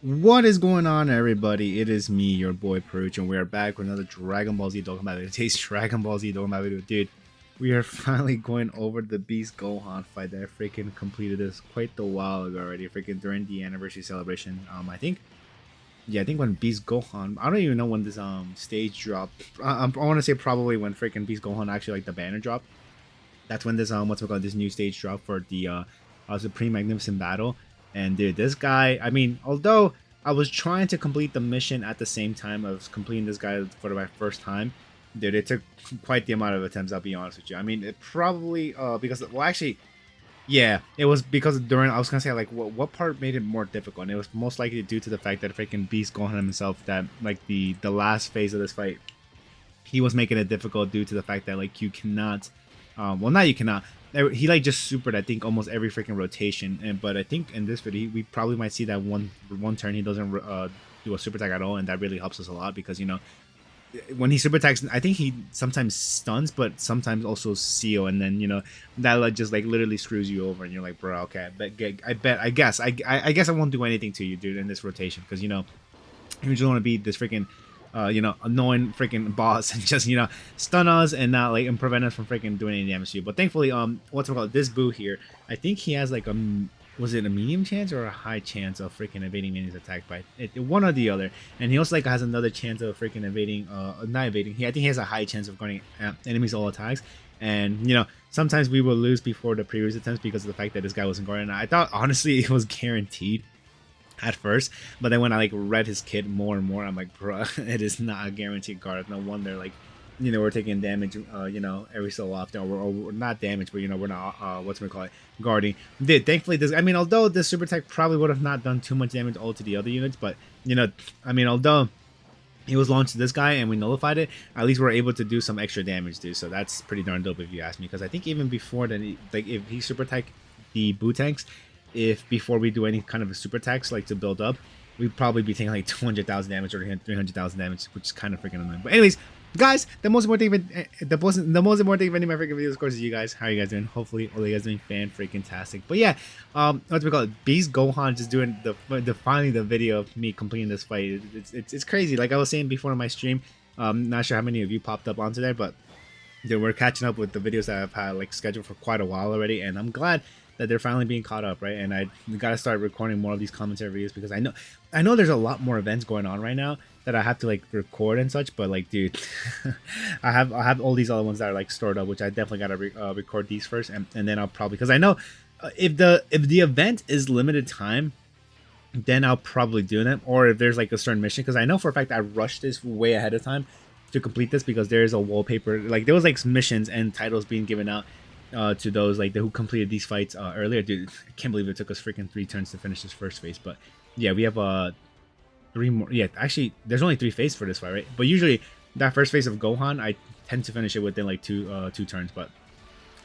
What is going on, everybody? It is me, your boy Perucho, and we are back with another Dragon Ball Z Dokkan video. Today's Dragon Ball Z Dokkan video, dude. We are finally going over the Beast Gohan fight that I freaking completed this quite a while ago already, freaking during the anniversary celebration. I think, yeah, I think when Beast Gohan, I don't even know when this stage dropped. I want to say probably when freaking Beast Gohan actually like the banner dropped. That's when this what's it called, this new stage drop for the Supreme Magnificent Battle. And dude, this guy, I mean, although I was trying to complete the mission at the same time of completing this guy for my first time, dude, it took quite the amount of attempts. I'll be honest with you. I mean, it probably because, well, actually, yeah, it was because during, I was gonna say like what part made it more difficult, and it was most likely due to the fact that freaking Beast Gohan himself, that like the last phase of this fight, he was making it difficult due to the fact that like you cannot, well, not you cannot. He like just supered, I think, almost every freaking rotation. And but I think in this video we probably might see that one turn he doesn't do a super attack at all, and that really helps us a lot because when he super attacks, I think he sometimes stuns, but sometimes also seal, and then that like, just like literally screws you over, and you're like, bro, okay, I guess I won't do anything to you, dude, in this rotation because you just want to be this freaking annoying freaking boss and just stun us and not like and prevent us from freaking doing any damage to you. But thankfully, what's it called, this Boo here, I think he has like a, was it a medium chance or a high chance of freaking evading minions attack by one or the other. And he also like has another chance of freaking evading, not evading, I think he has a high chance of guarding enemies all attacks. And sometimes we will lose before the previous attempts because of the fact that this guy wasn't guarding. I thought honestly it was guaranteed at first, but then when I like read his kit more and more, I'm like, bro, it is not a guaranteed guard. No wonder like we're taking damage every so often, or not damage, but we're not what's we call it, guarding. Did thankfully this, I mean, although this super tech probably would have not done too much damage all to the other units, but I mean, although he was launched to this guy and we nullified it, at least we're able to do some extra damage, dude. So that's pretty darn dope if you ask me, because I think even before then, like if he super tech the Boo tanks, if before we do any kind of a super attacks like to build up, we'd probably be taking like 200,000 damage or 300,000 damage, which is kind of freaking annoying. But anyways, guys, the most important thing, the most important thing of any of my freaking videos, of course, is you guys. How are you guys doing? Hopefully, all you guys doing fan freaking tastic. But yeah, what's we call it? Beast Gohan just doing the finally the video of me completing this fight. It's crazy. Like I was saying before in my stream, not sure how many of you popped up onto there, but dude, we're catching up with the videos that I've had like scheduled for quite a while already, and I'm glad that they're finally being caught up, right? And I gotta start recording more of these commentary videos because I know there's a lot more events going on right now that I have to like record and such. But like, dude, I have all these other ones that are like stored up, which I definitely gotta record these first, and then I'll probably, because I know if the event is limited time, then I'll probably do them, or if there's like a certain mission, because I know for a fact I rushed this way ahead of time to complete this because there's a wallpaper, like there was like missions and titles being given out to those like who completed these fights earlier. Dude, I can't believe it took us freaking 3 turns to finish this first phase. But yeah, we have 3 more. Yeah, actually there's only 3 phases for this fight, right? But usually that first phase of Gohan, I tend to finish it within like two turns, but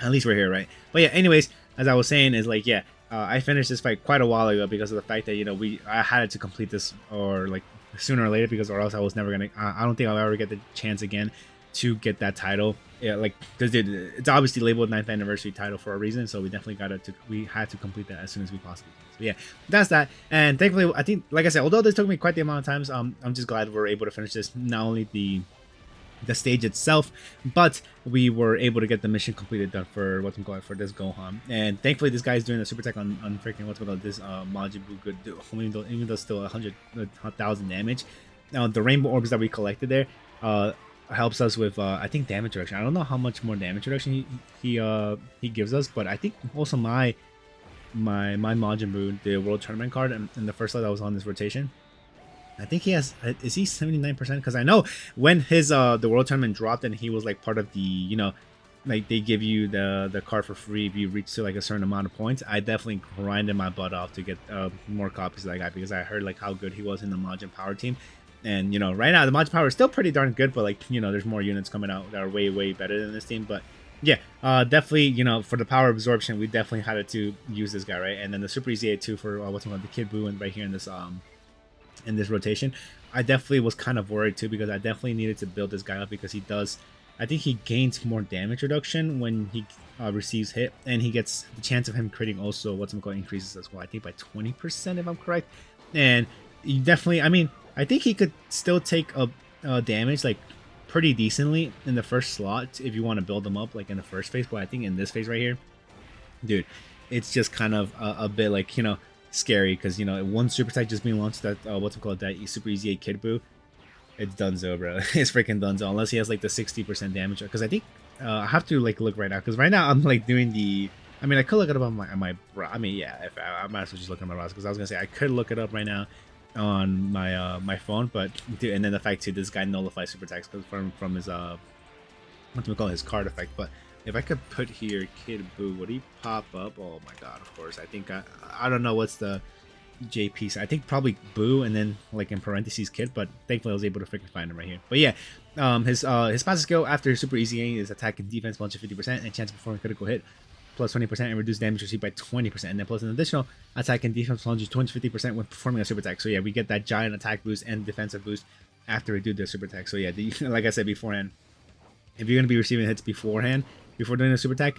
at least we're here, right? But yeah, anyways, as I was saying, is like, yeah, I finished this fight quite a while ago because of the fact that I had to complete this, or like sooner or later, because or else I was never gonna, I don't think I'll ever get the chance again to get that title. Yeah, like, because it's obviously labeled 9th anniversary title for a reason, so we definitely we had to complete that as soon as we possibly can. So yeah, that's that. And thankfully, I think, like I said, although this took me quite the amount of times, I'm just glad we're able to finish this. Not only the stage itself, but we were able to get the mission completed done for what's called for this Gohan. And thankfully this guy's doing a super attack on freaking what's called this Majin Buu good, even though still 100,000 damage. Now the rainbow orbs that we collected there helps us with I think damage reduction. I don't know how much more damage reduction he gives us, but I think also my Majin Buu, the World Tournament card, and the first lot that was on this rotation, I think he has, is he 79%? Because I know when his the World Tournament dropped and he was like part of the, like they give you the card for free if you reach to like a certain amount of points. I definitely grinded my butt off to get more copies of that guy because I heard like how good he was in the Majin Power team. And right now the Majin Power is still pretty darn good, but like there's more units coming out that are way better than this team. But yeah, definitely for the power absorption, we definitely had to use this guy, right? And then the Super Easy 8 for what's called the Kid Buu, and right here in this rotation, I definitely was kind of worried too, because I definitely needed to build this guy up because he does, I think he gains more damage reduction when he receives hit, and he gets the chance of him critting also what's called increases as well. I think by 20% if I'm correct. And you definitely. I mean, I think he could still take a damage like pretty decently in the first slot if you want to build them up like in the first phase. But I think in this phase right here, dude, it's just kind of a bit like, you know, scary because, you know, one super attack just being launched, that what's it called, that super easy 8 kid boo, it's dunzo, bro. It's freaking dunzo unless he has like the 60% damage, because I think I have to like look right now, because right now I'm like doing the, I mean, I could look it up on my I mean, yeah, if I might as well just look at my browser, because I was gonna say I could look it up right now on my my phone, but dude, and then the fact too, this guy nullifies super attacks from his what's we call his card effect. But if I could put here Kid Buu, would he pop up? Oh my god, of course. I think I don't know what's the JP. I think probably Boo and then like in parentheses Kid, but thankfully I was able to freaking find him right here. But yeah, his passive skill after super easy aim is attack and defense plus 50% and chance of performing critical hit plus 20% and reduce damage received by 20%, and then plus an additional attack and defense plus 20-50% when performing a super attack. So yeah, we get that giant attack boost and defensive boost after we do the super attack. So yeah, like I said beforehand, if you're going to be receiving hits beforehand, before doing a super attack,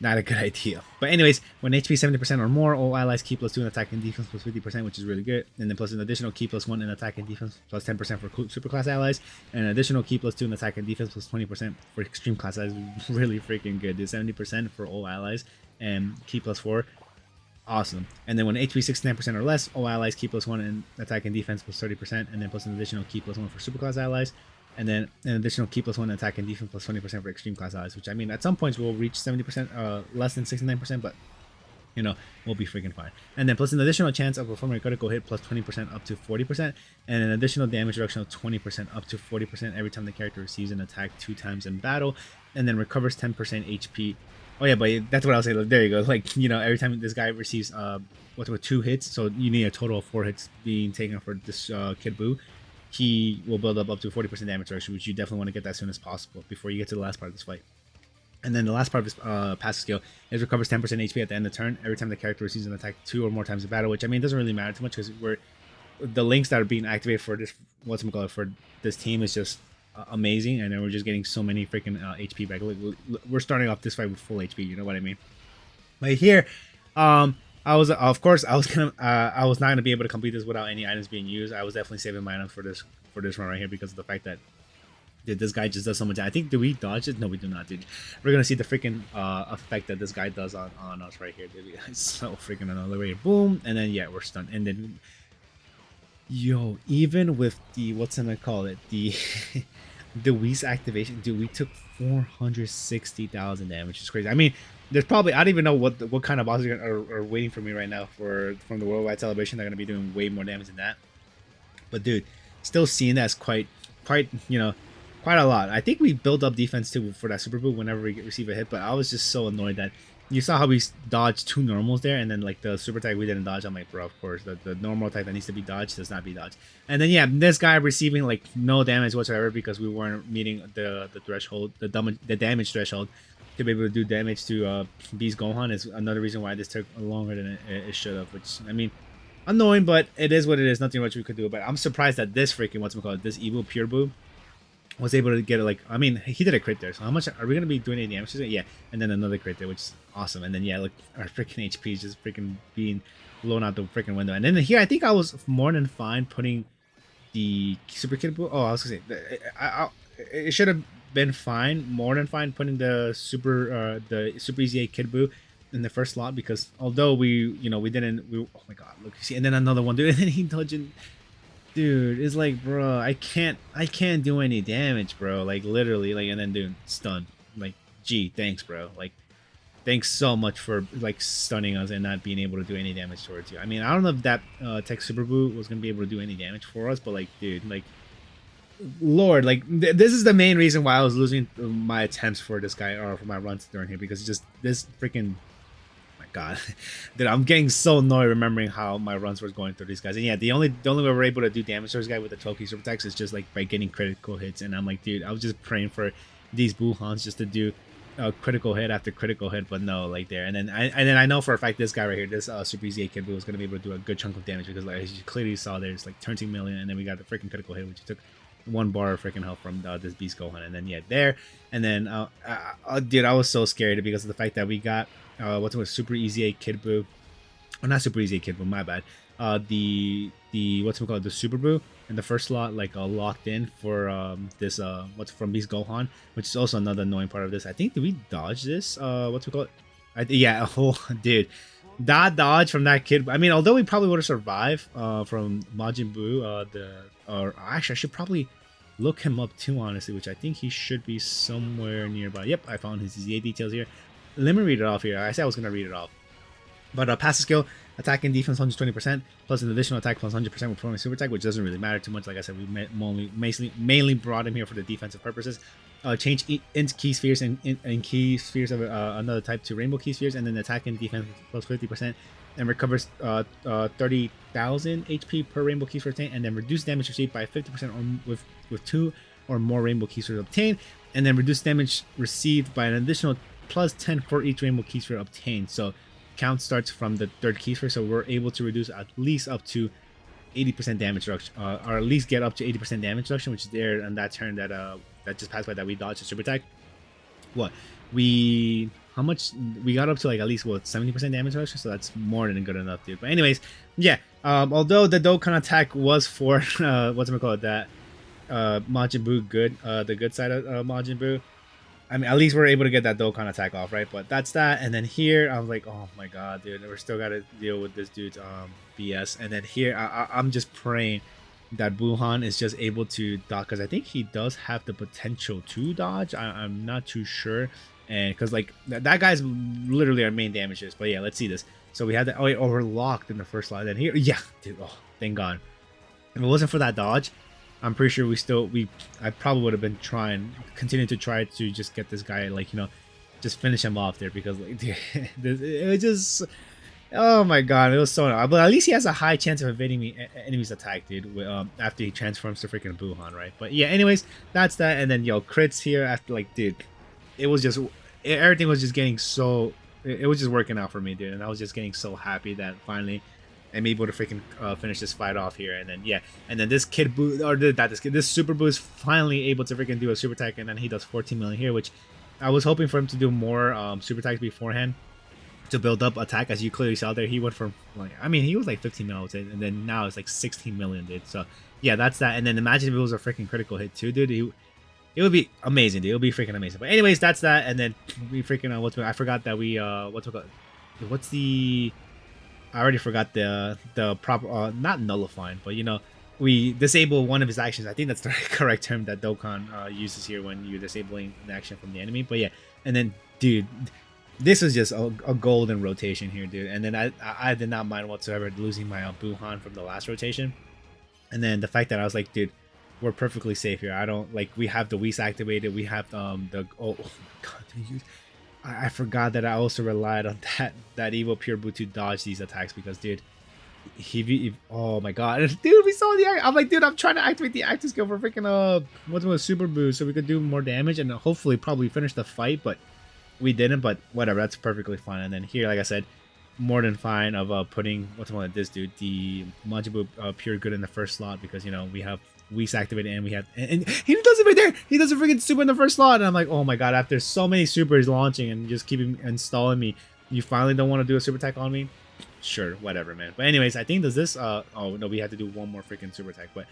not a good idea. But anyways, when HP 70% or more, all allies keep +2 in attack and defense plus 50%, which is really good. And then plus an additional key +1 in attack and defense plus 10% for superclass allies. And an additional key +2 in attack and defense plus 20% for extreme class allies. Really freaking good, dude. 70% for all allies and key +4. Awesome. And then when HP 69% or less, all allies key +1 in attack and defense plus 30%. And then plus an additional key +1 for superclass allies. And then an additional key +1 attack and defense plus 20% for extreme class allies, which I mean at some points we'll reach 70%, less than 69%, but you know, we'll be freaking fine. And then plus an additional chance of performing a critical hit plus 20% up to 40%, and an additional damage reduction of 20% up to 40% every time the character receives an attack 2 times in battle, and then recovers 10% HP. Oh yeah, but that's what I was saying. There you go. Like, you know, every time this guy receives what's with 2 hits, so you need a total of 4 hits being taken for this Kid Buu. He will build up to 40% damage reduction, which you definitely want to get that as soon as possible before you get to the last part of this fight. And then the last part of his passive skill is recovers 10% HP at the end of the turn every time the character receives an attack 2 or more times in battle, which I mean doesn't really matter too much because the links that are being activated for this for this team is just amazing, and then we're just getting so many freaking HP back. We're starting off this fight with full HP, you know what I mean? But here, I was, of course, I was not gonna be able to complete this without any items being used. I was definitely saving my items for this run right here because of the fact that, dude, this guy just does so much. I think, do we dodge it? No, we do not, dude. We're gonna see the freaking effect that this guy does on us right here, dude. It's so freaking annoying. Boom, and then yeah, we're stunned. And then, yo, even with the what's gonna call it, the the Whis activation, dude, we took 460,000 damage. It's crazy. I mean, there's probably, I don't even know what kind of bosses are waiting for me right now from the worldwide celebration. They're gonna be doing way more damage than that. But dude, still seeing that's quite you know, quite a lot. I think we built up defense too for that super boot whenever we receive a hit. But I was just so annoyed that you saw how we dodged 2 normals there, and then like the super attack we didn't dodge. I'm like, bro, of course the normal attack that needs to be dodged does not be dodged. And then yeah, this guy receiving like no damage whatsoever because we weren't meeting the threshold, the damage threshold to be able to do damage to Beast Gohan is another reason why this took longer than it should have. Which I mean, annoying, but it is what it is. Nothing much we could do. But I'm surprised that this freaking this evil Pure Buu was able to get it. Like, I mean, he did a crit there. So how much are we gonna be doing any damage? Yeah, and then another crit there, which is awesome. And then yeah, look, our freaking HP is just freaking being blown out the freaking window. And then here, I think I was more than fine putting the Super Kid Buu. Oh, I was gonna say, it should have been fine, more than fine, putting the Super Easy 8 Kid Buu in the first slot, because although we didn't, oh my god, look, you see, and then another one, dude, and then he dodging. Dude, it's like, bro, I can't do any damage, bro. Like, literally, like, and then, dude, stun. Like, gee, thanks, bro. Like, thanks so much for, like, stunning us and not being able to do any damage towards you. I mean, I don't know if that Tech Super Buu was going to be able to do any damage for us, but, like, dude, like, Lord, like, this is the main reason why I was losing my attempts for this guy, or for my runs during here, because just this freaking... God, dude, I'm getting so annoyed remembering how my runs were going through these guys. And yeah, the only way we're able to do damage to this guy with the Toki super attacks is just like by getting critical hits. And I'm like, dude, I was just praying for these Buhans just to do critical hit after critical hit, but no, like there. And then I know for a fact this guy right here, this Super Easy 8 Kid Buu, was going to be able to do a good chunk of damage, because like as you clearly saw, there's like 13 million, and then we got the freaking critical hit, which took 1 bar of freaking health from this Beast Gohan. And then yeah, there, and then dude, I was so scared because of the fact that we got what's it, Super Easy 8 Kid Buu, or not Super Easy 8 Kid Buu, my bad, the what's it called, the Super Boo in the first slot, like locked in for this what's from Beast Gohan, which is also another annoying part of this. I think, did we dodge this? What's it called? Yeah, oh dude, that dodge from that kid. I mean, although we probably would have survived from Majin Buu, or actually I should probably look him up too, honestly, which I think he should be somewhere nearby. Yep, I found his ZA details here. Let me read it off here. I said I was gonna read it off. But passive skill, attack and defense 120%, plus an additional attack plus 100% with performing super attack, which doesn't really matter too much. Like I said, we mainly brought him here for the defensive purposes. Change int key spheres and key spheres of another type to rainbow key spheres, and then attack and defense plus 50%, and recovers 30,000 HP per rainbow key sphere obtained, and then reduce damage received by 50% with 2 or more rainbow key spheres obtained, and then reduce damage received by an additional plus 10 for each rainbow key sphere obtained. So count starts from the third key sphere, so we're able to reduce at least up to 80% damage reduction, or at least get up to 80% damage reduction, which is there on that turn that that just passed by, that we dodged a super attack. How much we got up to, like at least what, 70% damage reduction, so that's more than good enough, dude. But anyways, yeah, although the Dokkan attack was for what's it called, that Majin Buu good, the good side of Majin Buu, I mean, at least we're able to get that Dokkan attack off, right? But that's that. And then here, I was like, oh my god, dude, we're still gotta deal with this dude's BS. And then here, I'm just praying that Buhan is just able to dodge, because I think he does have the potential to dodge. I'm not too sure, and because like that guy's literally our main damages. But yeah, let's see this. So we had that. Oh wait, we're locked in the first slide. Then here, yeah, dude. Oh, thank God. If it wasn't for that dodge, I'm pretty sure I probably would have been continuing to try to just get this guy, like, you know, just finish him off there, because like, dude, it was just, oh my god, it was so annoying. But at least he has a high chance of evading enemy's attack, dude, after he transforms to freaking Buhan, right? But yeah, anyways, that's that. And then crits here after, like, dude, it was just, everything was just getting so, it was just working out for me, dude, and I was just getting so happy that finally I'm able to freaking finish this fight off here. And then yeah, and then this kid Buu, or this Super Buu is finally able to freaking do a super attack, and then he does 14 million here, which I was hoping for him to do more super attacks beforehand to build up attack. As you clearly saw there, he went from, like, I mean, he was like 15 million, and then now it's like 16 million, dude. So yeah, that's that. And then imagine if it was a freaking critical hit too, dude. It would be amazing, dude. It would be freaking amazing. But anyways, that's that. And then we freaking I forgot that we what's the, I already forgot the proper, not nullifying, but you know, we disable one of his actions. I think that's the correct term that Dokkan uses here when you're disabling an action from the enemy. But yeah, and then dude, this was just a golden rotation here, dude. And then I did not mind whatsoever losing my Buhan from the last rotation. And then the fact that I was like, dude, we're perfectly safe here. I don't, like, we have the Whis activated. We have the oh my god, dude, I forgot that I also relied on that evil pure Buu to dodge these attacks, because dude, he oh my god, dude, we saw the, I'm like, dude, I'm trying to activate the active skill for freaking what's with Super Buu so we could do more damage and hopefully probably finish the fight, but we didn't. But whatever, that's perfectly fine. And then here, like I said, more than fine of putting this dude, the Majin Buu pure good in the first slot, because you know we have Whis activated, and we have, and he does it right there. He does a freaking super in the first slot, and I'm like, oh my god, after so many supers launching and just keeping installing me, you finally don't want to do a super attack on me? Sure, whatever, man. But anyways, I think this oh no, we had to do one more freaking super attack. But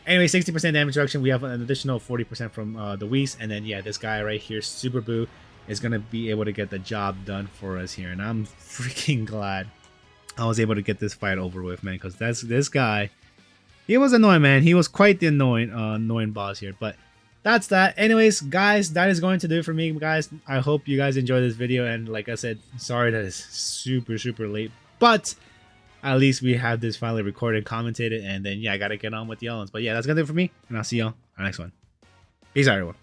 anyway, 60% damage reduction. We have an additional 40% from the Whis, and then yeah, this guy right here, Super Buu, is gonna be able to get the job done for us here, and I'm freaking glad I was able to get this fight over with, man, because that's this guy. He was annoying, man. He was quite the annoying boss here. But that's that. Anyways, guys, that is going to do it for me, guys. I hope you guys enjoyed this video. And like I said, sorry that it's super, super late. But at least we have this finally recorded, commentated. And then, yeah, I got to get on with the elements. But yeah, that's going to do it for me. And I'll see y'all on the next one. Peace out, everyone.